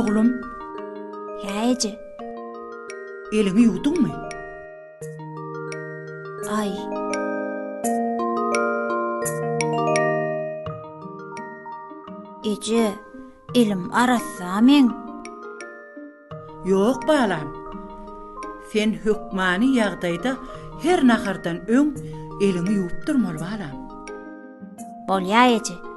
Oglum, Häje. elini ýuwdunmy? Ay. Ece, elim arassameň. Ýok balam. Sen hökmany ýagdaýda her nahardan öň elini ýuwup durmaly balam. Bolýa Ece.